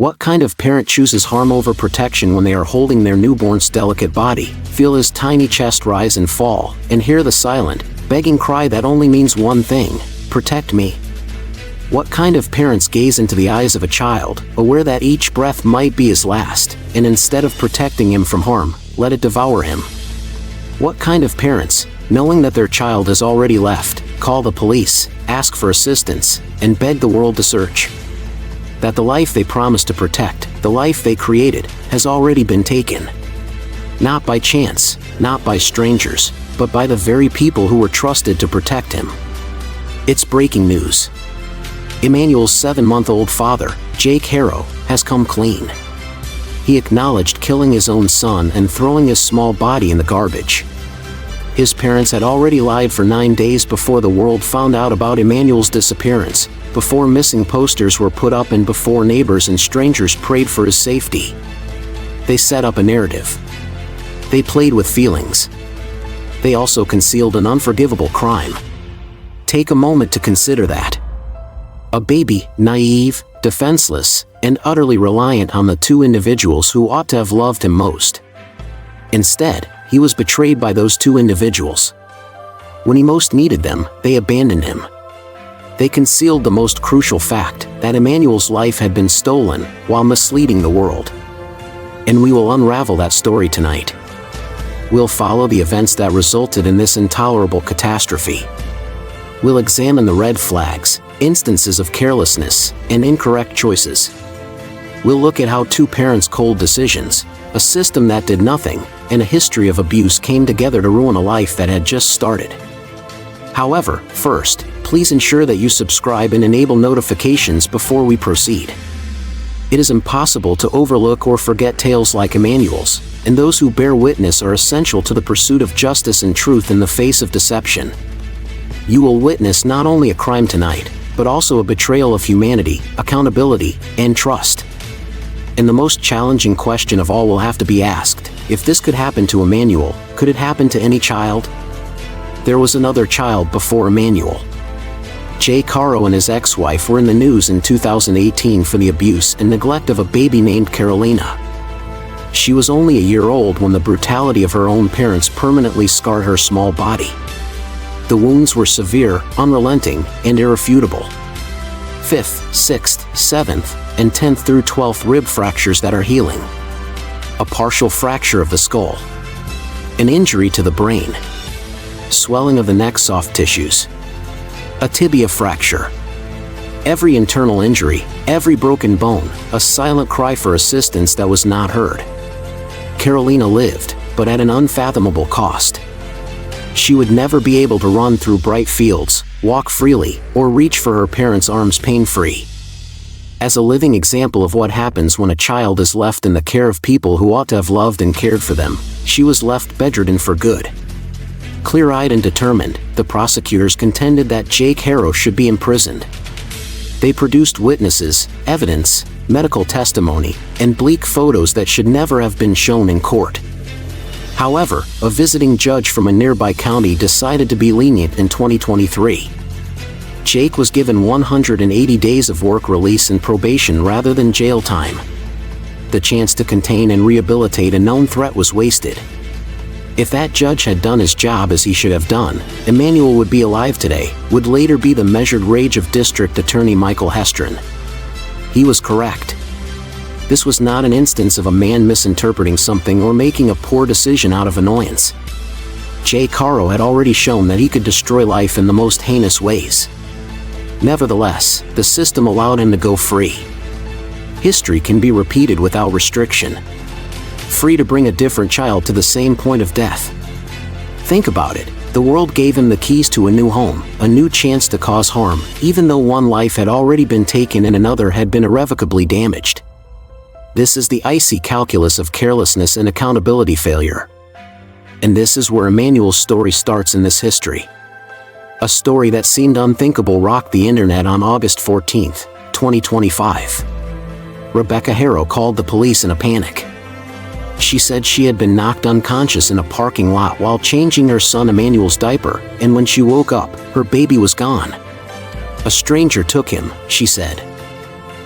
What kind of parent chooses harm over protection when they are holding their newborn's delicate body, feel his tiny chest rise and fall, and hear the silent, begging cry that only means one thing: protect me? What kind of parents gaze into the eyes of a child, aware that each breath might be his last, and instead of protecting him from harm, let it devour him? What kind of parents, knowing that their child has already left, call the police, ask for assistance, and beg the world to search? That the life they promised to protect, the life they created, has already been taken. Not by chance, not by strangers, but by the very people who were trusted to protect him. It's breaking news. Emmanuel's 7-month-old father, Jake Haro, has come clean. He acknowledged killing his own son and throwing his small body in the garbage. His parents had already lied for 9 days before the world found out about Emmanuel's disappearance, before missing posters were put up and before neighbors and strangers prayed for his safety. They set up a narrative. They played with feelings. They also concealed an unforgivable crime. Take a moment to consider that. A baby, naive, defenseless, and utterly reliant on the two individuals who ought to have loved him most. Instead, he was betrayed by those two individuals. When he most needed them, they abandoned him. They concealed the most crucial fact, that Emmanuel's life had been stolen, while misleading the world. And we will unravel that story tonight. We'll follow the events that resulted in this intolerable catastrophe. We'll examine the red flags, instances of carelessness, and incorrect choices. We'll look at how two parents' cold decisions, a system that did nothing, and a history of abuse came together to ruin a life that had just started. However, first, please ensure that you subscribe and enable notifications before we proceed. It is impossible to overlook or forget tales like Emmanuel's, and those who bear witness are essential to the pursuit of justice and truth in the face of deception. You will witness not only a crime tonight, but also a betrayal of humanity, accountability, and trust. And the most challenging question of all will have to be asked: if this could happen to Emmanuel, could it happen to any child? There was another child before Emmanuel. Jake Haro and his ex-wife were in the news in 2018 for the abuse and neglect of a baby named Carolina. She was only a year old when the brutality of her own parents permanently scarred her small body. The wounds were severe, unrelenting, and irrefutable. 5th, 6th, 7th, and 10th through 12th rib fractures that are healing. A partial fracture of the skull. An injury to the brain. Swelling of the neck soft tissues. A tibia fracture. Every internal injury, every broken bone, a silent cry for assistance that was not heard. Carolina lived, but at an unfathomable cost. She would never be able to run through bright fields, walk freely, or reach for her parents' arms pain-free. As a living example of what happens when a child is left in the care of people who ought to have loved and cared for them, she was left bedridden for good. Clear-eyed and determined, the prosecutors contended that Jake Haro should be imprisoned. They produced witnesses, evidence, medical testimony, and bleak photos that should never have been shown in court. However, a visiting judge from a nearby county decided to be lenient in 2023. Jake was given 180 days of work release and probation rather than jail time. The chance to contain and rehabilitate a known threat was wasted. If that judge had done his job as he should have done, Emmanuel would be alive today, would later be the measured rage of District Attorney Michael Hestron. He was correct. This was not an instance of a man misinterpreting something or making a poor decision out of annoyance. Jake Haro had already shown that he could destroy life in the most heinous ways. Nevertheless, the system allowed him to go free. History can be repeated without restriction. Free to bring a different child to the same point of death. Think about it. The world gave him the keys to a new home, a new chance to cause harm, even though one life had already been taken and another had been irrevocably damaged. This is the icy calculus of carelessness and accountability failure. And this is where Emmanuel's story starts in this history. A story that seemed unthinkable rocked the internet on August 14, 2025. Rebecca Haro called the police in a panic. She said she had been knocked unconscious in a parking lot while changing her son Emmanuel's diaper, and when she woke up, her baby was gone. A stranger took him, she said.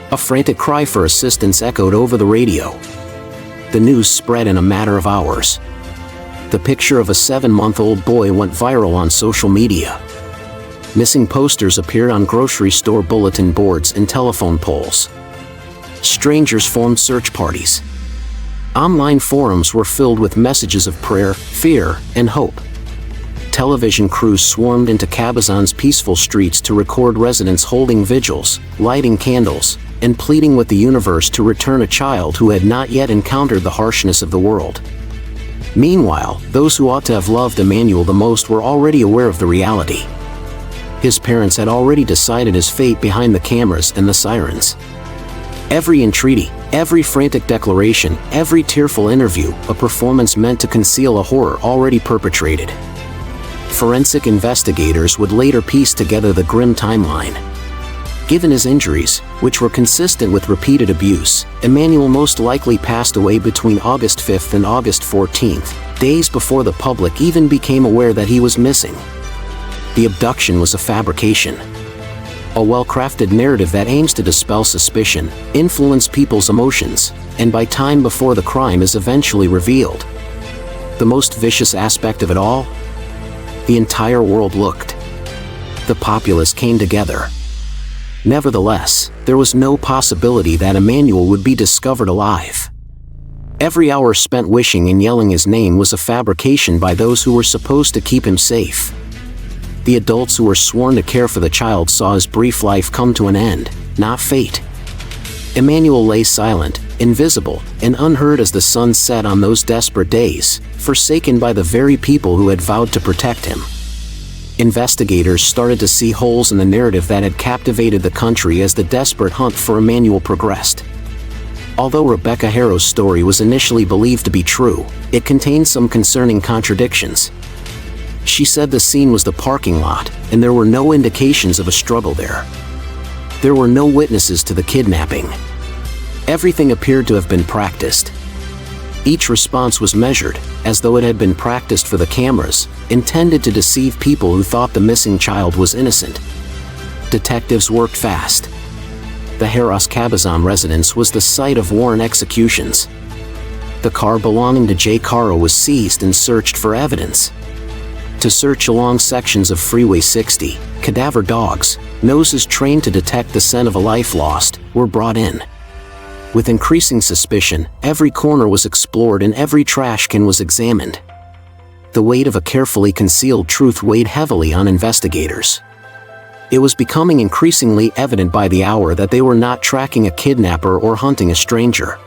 A frantic cry for assistance echoed over the radio. The news spread in a matter of hours. The picture of a 7-month-old boy went viral on social media. Missing posters appeared on grocery store bulletin boards and telephone poles. Strangers formed search parties. Online forums were filled with messages of prayer, fear, and hope. Television crews swarmed into Cabazon's peaceful streets to record residents holding vigils, lighting candles, and pleading with the universe to return a child who had not yet encountered the harshness of the world. Meanwhile, those who ought to have loved Emmanuel the most were already aware of the reality. His parents had already decided his fate behind the cameras and the sirens. Every entreaty, every frantic declaration, every tearful interview, a performance meant to conceal a horror already perpetrated. Forensic investigators would later piece together the grim timeline. Given his injuries, which were consistent with repeated abuse, Emmanuel most likely passed away between August 5th and August 14th, days before the public even became aware that he was missing. The abduction was a fabrication. A well-crafted narrative that aims to dispel suspicion, influence people's emotions, and buy time before the crime is eventually revealed. The most vicious aspect of it all? The entire world looked. The populace came together. Nevertheless, there was no possibility that Emmanuel would be discovered alive. Every hour spent wishing and yelling his name was a fabrication by those who were supposed to keep him safe. The adults who were sworn to care for the child saw his brief life come to an end, not fate. Emmanuel lay silent, invisible, and unheard as the sun set on those desperate days, forsaken by the very people who had vowed to protect him. Investigators started to see holes in the narrative that had captivated the country as the desperate hunt for Emmanuel progressed. Although Rebecca Haro's story was initially believed to be true, it contained some concerning contradictions. She said the scene was the parking lot, and there were no indications of a struggle there. There were no witnesses to the kidnapping. Everything appeared to have been practiced. Each response was measured, as though it had been practiced for the cameras, intended to deceive people who thought the missing child was innocent. Detectives worked fast. The Haros Cabazon residence was the site of warrant executions. The car belonging to Jake Haro was seized and searched for evidence. To search along sections of Freeway 60, cadaver dogs, noses trained to detect the scent of a life lost, were brought in. With increasing suspicion, every corner was explored and every trash can was examined. The weight of a carefully concealed truth weighed heavily on investigators. It was becoming increasingly evident by the hour that they were not tracking a kidnapper or hunting a stranger.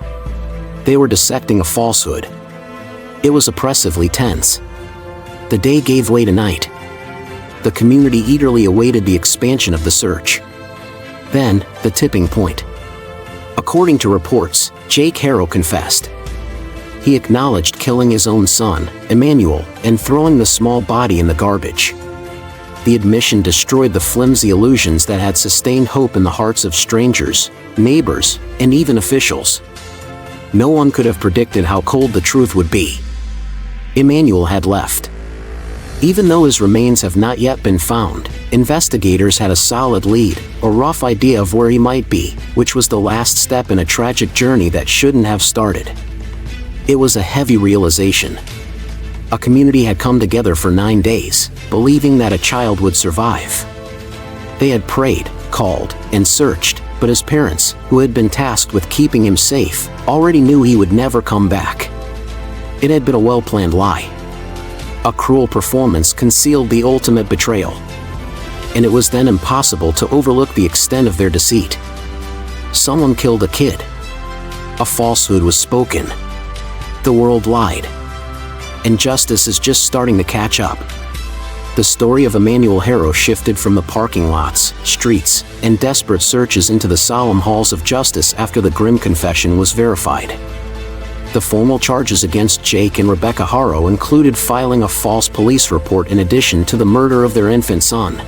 They were dissecting a falsehood. It was oppressively tense. The day gave way to night. The community eagerly awaited the expansion of the search. Then, the tipping point. According to reports, Jake Haro confessed. He acknowledged killing his own son, Emmanuel, and throwing the small body in the garbage. The admission destroyed the flimsy illusions that had sustained hope in the hearts of strangers, neighbors, and even officials. No one could have predicted how cold the truth would be. Emmanuel had left. Even though his remains have not yet been found, investigators had a solid lead, a rough idea of where he might be, which was the last step in a tragic journey that shouldn't have started. It was a heavy realization. A community had come together for 9 days, believing that a child would survive. They had prayed, called, and searched, but his parents, who had been tasked with keeping him safe, already knew he would never come back. It had been a well-planned lie. A cruel performance concealed the ultimate betrayal. And it was then impossible to overlook the extent of their deceit. Someone killed a kid. A falsehood was spoken. The world lied. And justice is just starting to catch up. The story of Emmanuel Haro shifted from the parking lots, streets, and desperate searches into the solemn halls of justice after the grim confession was verified. The formal charges against Jake and Rebecca Haro included filing a false police report in addition to the murder of their infant son.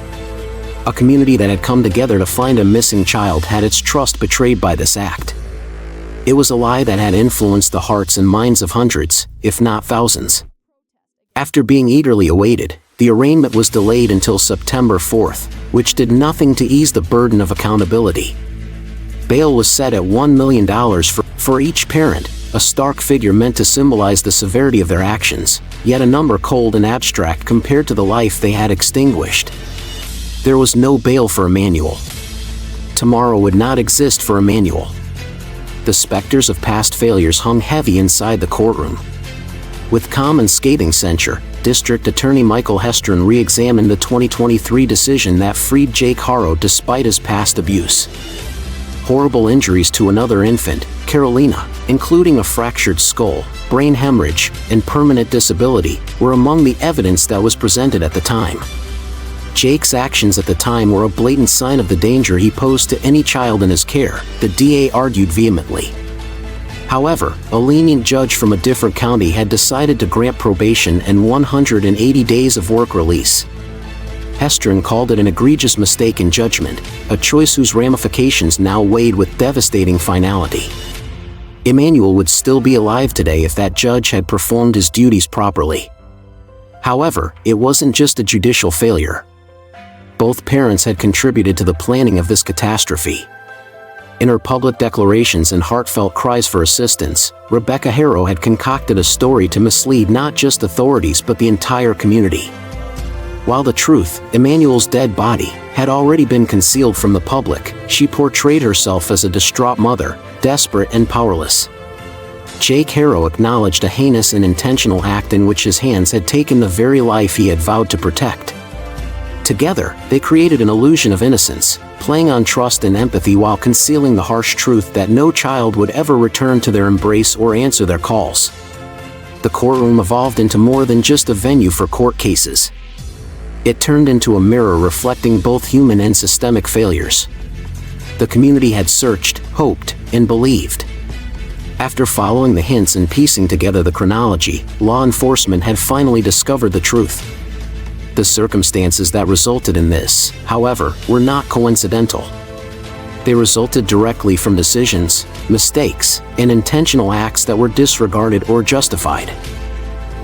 A community that had come together to find a missing child had its trust betrayed by this act. It was a lie that had influenced the hearts and minds of hundreds, if not thousands. After being eagerly awaited, the arraignment was delayed until September 4th, which did nothing to ease the burden of accountability. Bail was set at $1 million for each parent, a stark figure meant to symbolize the severity of their actions, yet a number cold and abstract compared to the life they had extinguished. There was no bail for Emmanuel. Tomorrow would not exist for Emmanuel. The specters of past failures hung heavy inside the courtroom. With calm and scathing censure, District Attorney Michael Hestron re-examined the 2023 decision that freed Jake Haro despite his past abuse. Horrible injuries to another infant, Carolina, including a fractured skull, brain hemorrhage, and permanent disability, were among the evidence that was presented at the time. Jake's actions at the time were a blatant sign of the danger he posed to any child in his care, the DA argued vehemently. However, a lenient judge from a different county had decided to grant probation and 180 days of work release. Hestron called it an egregious mistake in judgment, a choice whose ramifications now weighed with devastating finality. Emmanuel would still be alive today if that judge had performed his duties properly. However, it wasn't just a judicial failure. Both parents had contributed to the planning of this catastrophe. In her public declarations and heartfelt cries for assistance, Rebecca Haro had concocted a story to mislead not just authorities but the entire community. While the truth, Emmanuel's dead body, had already been concealed from the public, she portrayed herself as a distraught mother, desperate and powerless. Jake Haro acknowledged a heinous and intentional act in which his hands had taken the very life he had vowed to protect. Together, they created an illusion of innocence, playing on trust and empathy while concealing the harsh truth that no child would ever return to their embrace or answer their calls. The courtroom evolved into more than just a venue for court cases. It turned into a mirror reflecting both human and systemic failures. The community had searched, hoped, and believed. After following the hints and piecing together the chronology, law enforcement had finally discovered the truth. The circumstances that resulted in this, however, were not coincidental. They resulted directly from decisions, mistakes, and intentional acts that were disregarded or justified.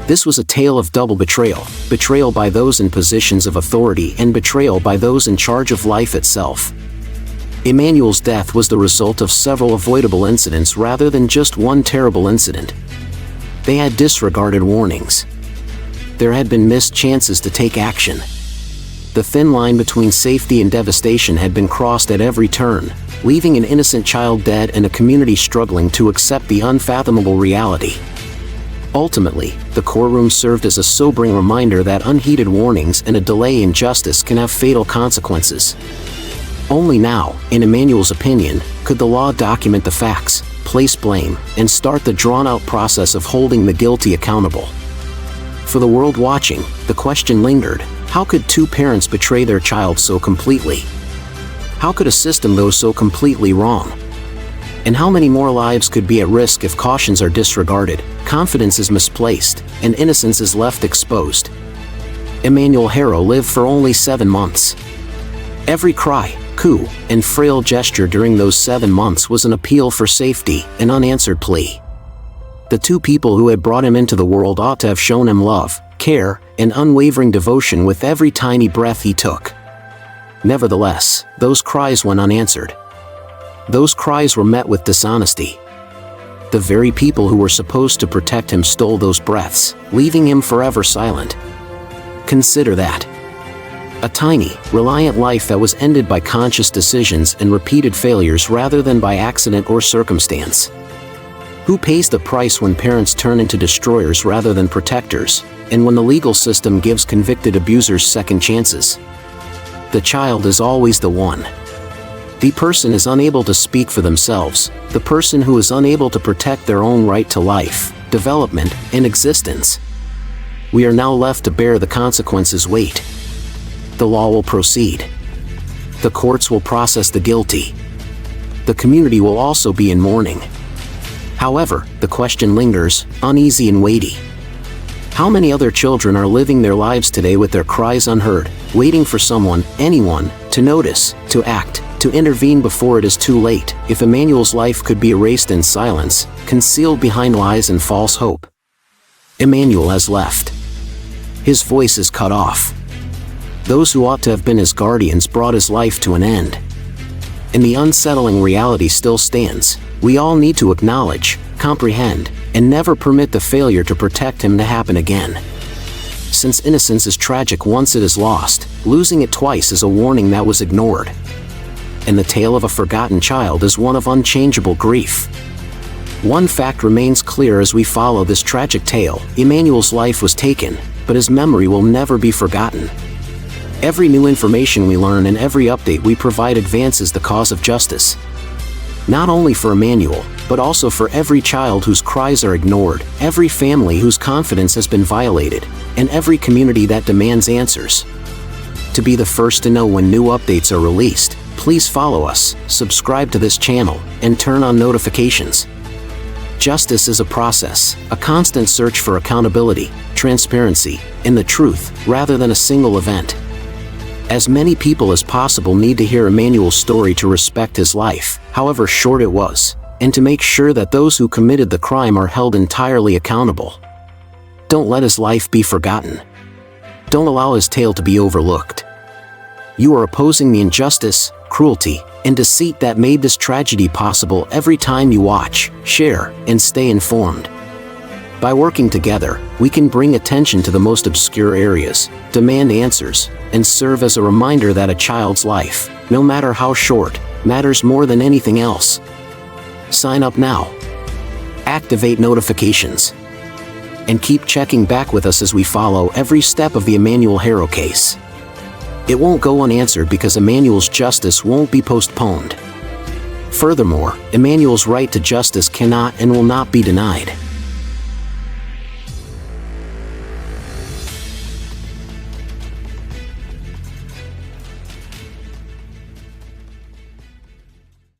This was a tale of double betrayal, betrayal by those in positions of authority and betrayal by those in charge of life itself. Emmanuel's death was the result of several avoidable incidents rather than just one terrible incident. They had disregarded warnings. There had been missed chances to take action. The thin line between safety and devastation had been crossed at every turn, leaving an innocent child dead and a community struggling to accept the unfathomable reality. Ultimately, the courtroom served as a sobering reminder that unheeded warnings and a delay in justice can have fatal consequences. Only now, in Emmanuel's opinion, could the law document the facts, place blame, and start the drawn-out process of holding the guilty accountable. For the world watching, the question lingered: how could two parents betray their child so completely? How could a system go so completely wrong? And how many more lives could be at risk if cautions are disregarded, confidence is misplaced, and innocence is left exposed? Emmanuel Haro lived for only 7 months. Every cry, coo, and frail gesture during those 7 months was an appeal for safety, an unanswered plea. The two people who had brought him into the world ought to have shown him love, care, and unwavering devotion with every tiny breath he took. Nevertheless, those cries went unanswered. Those cries were met with dishonesty. The very people who were supposed to protect him stole those breaths, leaving him forever silent. Consider that. A tiny, reliant life that was ended by conscious decisions and repeated failures rather than by accident or circumstance. Who pays the price when parents turn into destroyers rather than protectors, and when the legal system gives convicted abusers second chances? The child is always the one. The person is unable to speak for themselves, the person who is unable to protect their own right to life, development, and existence. We are now left to bear the consequences. Wait. The law will proceed. The courts will process the guilty. The community will also be in mourning. However, the question lingers, uneasy and weighty. How many other children are living their lives today with their cries unheard, waiting for someone, anyone, to notice, to act, to intervene before it is too late? If Emmanuel's life could be erased in silence, concealed behind lies and false hope. Emmanuel has left. His voice is cut off. Those who ought to have been his guardians brought his life to an end. and the unsettling reality still stands. We all need to acknowledge, comprehend, and never permit the failure to protect him to happen again. Since innocence is tragic once it is lost, losing it twice is a warning that was ignored. And the tale of a forgotten child is one of unchangeable grief. One fact remains clear as we follow this tragic tale: Emmanuel's life was taken, but his memory will never be forgotten. Every new information we learn and every update we provide advances the cause of justice. Not only for Emmanuel, but also for every child whose cries are ignored, every family whose confidence has been violated, and every community that demands answers. To be the first to know when new updates are released, please follow us, subscribe to this channel, and turn on notifications. Justice is a process, a constant search for accountability, transparency, and the truth, rather than a single event. As many people as possible need to hear Emmanuel's story to respect his life, however short it was, and to make sure that those who committed the crime are held entirely accountable. Don't let his life be forgotten. Don't allow his tale to be overlooked. You are opposing the injustice, cruelty, and deceit that made this tragedy possible every time you watch, share, and stay informed. By working together, we can bring attention to the most obscure areas, demand answers, and serve as a reminder that a child's life, no matter how short, matters more than anything else. Sign up now. Activate notifications. And keep checking back with us as we follow every step of the Emmanuel Haro case. It won't go unanswered because Emmanuel's justice won't be postponed. Furthermore, Emmanuel's right to justice cannot and will not be denied.